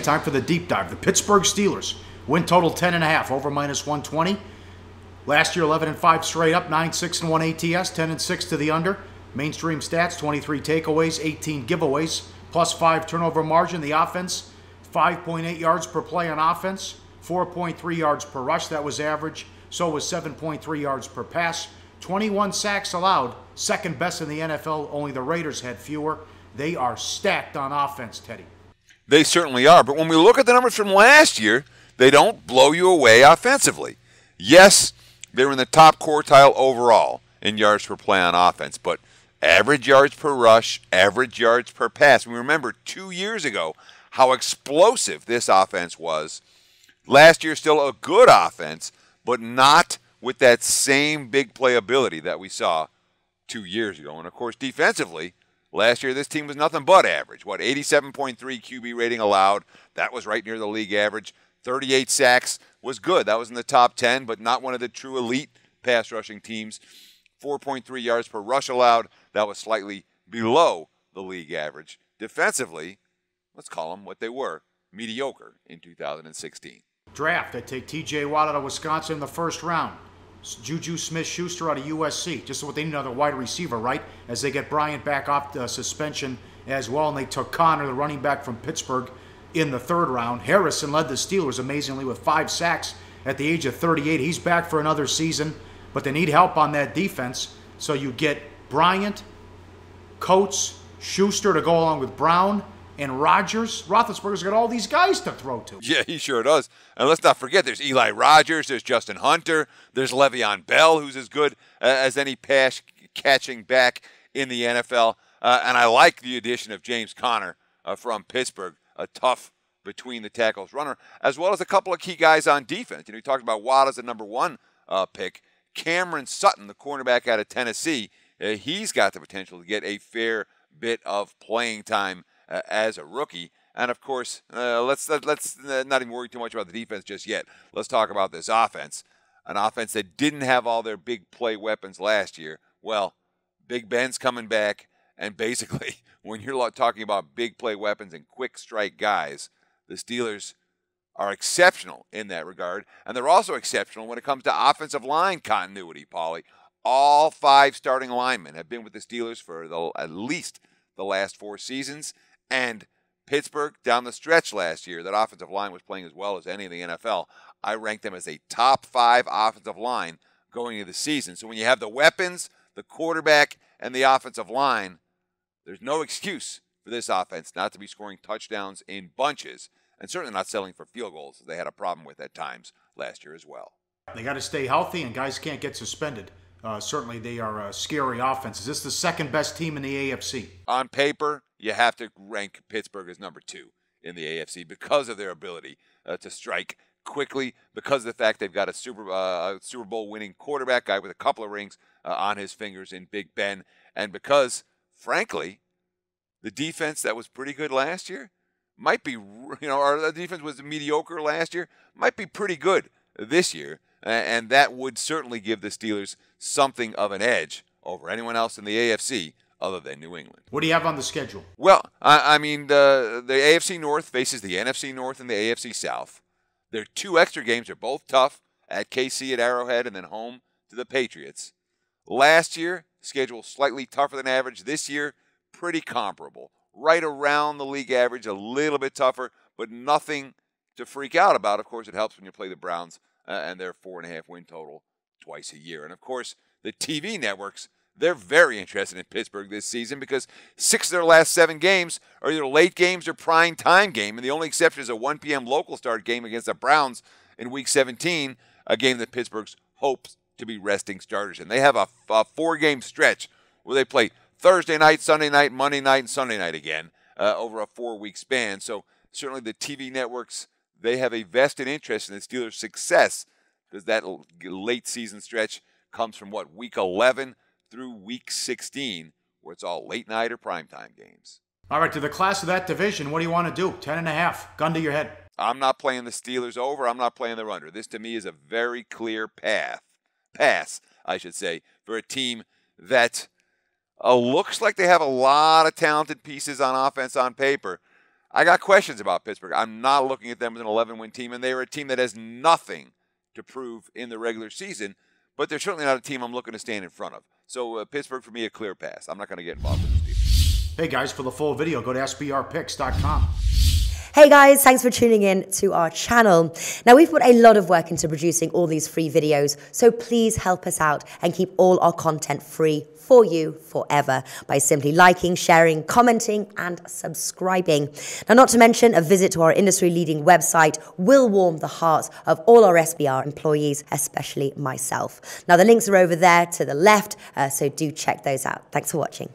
time for the deep dive. The Pittsburgh Steelers win total 10.5, over -120. Last year 11-5 straight up, 9-6-1 ATS, 10-6 to the under. Mainstream stats: 23 takeaways, 18 giveaways, +5 turnover margin. The offense, 5.8 yards per play on offense, 4.3 yards per rush. That was average. So was 7.3 yards per pass. 21 sacks allowed, second best in the NFL. Only the Raiders had fewer. They are stacked on offense, Teddy. They certainly are. But when we look at the numbers from last year, they don't blow you away offensively. Yes, they were in the top quartile overall in yards per play on offense, but average yards per rush, average yards per pass. We remember 2 years ago how explosive this offense was. Last year, still a good offense, but not with that same big playability that we saw 2 years ago. And, of course, defensively, last year this team was nothing but average. 87.3 QB rating allowed. That was right near the league average. 38 sacks was good. That was in the top 10, but not one of the true elite pass rushing teams. 4.3 yards per rush allowed. That was slightly below the league average. Defensively, let's call them what they were, mediocre in 2016. Draft, they take T.J. Watt out of Wisconsin in the first round. Juju Smith-Schuster out of USC. Just what they need, another wide receiver, right? As they get Bryant back off the suspension as well. And they took Connor, the running back from Pittsburgh, in the third round. Harrison led the Steelers amazingly with 5 sacks at the age of 38. He's back for another season, but they need help on that defense. So you get Bryant, Coates, Schuster to go along with Brown, and Rodgers. Roethlisberger's got all these guys to throw to. Yeah, he sure does. And let's not forget, there's Eli Rodgers, there's Justin Hunter, there's Le'Veon Bell, who's as good as any pass-catching back in the NFL. And I like the addition of James Conner from Pittsburgh, a tough between-the-tackles runner, as well as a couple of key guys on defense. You know, we talked about Watt as a #1 pick. Cameron Sutton, the cornerback out of Tennessee, he's got the potential to get a fair bit of playing time as a rookie. And, of course, let's not even worry too much about the defense just yet. Let's talk about this offense, an offense that didn't have all their big play weapons last year. Well, Big Ben's coming back, and basically when you're talking about big play weapons and quick strike guys, the Steelers are exceptional in that regard, and they're also exceptional when it comes to offensive line continuity, Pauly. All 5 starting linemen have been with the Steelers for at least the last 4 seasons. And Pittsburgh, down the stretch last year, that offensive line was playing as well as any in the NFL. I ranked them as a top 5 offensive line going into the season. So when you have the weapons, the quarterback, and the offensive line, there's no excuse for this offense not to be scoring touchdowns in bunches, and certainly not settling for field goals, as they had a problem with at times last year as well. They got to stay healthy, and guys can't get suspended. Certainly they are a scary offense. Is this the second best team in the AFC? On paper, you have to rank Pittsburgh as #2 in the AFC because of their ability to strike quickly, because of the fact they've got a Super Bowl winning quarterback, guy with a couple of rings on his fingers in Big Ben, and because, frankly, the defense that was pretty good last year might be, or the defense was mediocre last year, might be pretty good this year. And that would certainly give the Steelers something of an edge over anyone else in the AFC other than New England. What do you have on the schedule? Well, I mean, the AFC North faces the NFC North and the AFC South. Their 2 extra games are both tough, at KC at Arrowhead and then home to the Patriots. Last year, schedule slightly tougher than average. This year, pretty comparable. Right around the league average, a little bit tougher, but nothing to freak out about. Of course, it helps when you play the Browns and their 4.5 win total twice a year. And, of course, the TV networks, they're very interested in Pittsburgh this season because 6 of their last 7 games are either late games or prime time game. And the only exception is a 1 p.m. local start game against the Browns in Week 17, a game that Pittsburgh hopes to be resting starters in. They have a 4-game stretch where they play Thursday night, Sunday night, Monday night, and Sunday night again over a 4-week span. So certainly the TV networks, they have a vested interest in the Steelers' success because that late season stretch comes from, Week 11 through Week 16, where it's all late night or primetime games. All right, to the class of that division, what do you want to do? 10.5, gun to your head. I'm not playing the Steelers over. I'm not playing the under. This, to me, is a very clear pass, I should say, for a team that looks like they have a lot of talented pieces on offense on paper. I got questions about Pittsburgh. I'm not looking at them as an 11-win team, and they are a team that has nothing to prove in the regular season, but they're certainly not a team I'm looking to stand in front of. So Pittsburgh, for me, a clear pass. I'm not going to get involved with this team. Hey, guys, for the full video, go to sbrpicks.com. Hey guys, thanks for tuning in to our channel. Now, we've put a lot of work into producing all these free videos, so please help us out and keep all our content free for you forever by simply liking, sharing, commenting, and subscribing. Now, not to mention, a visit to our industry-leading website will warm the hearts of all our SBR employees, especially myself. Now, the links are over there to the left, so do check those out. Thanks for watching.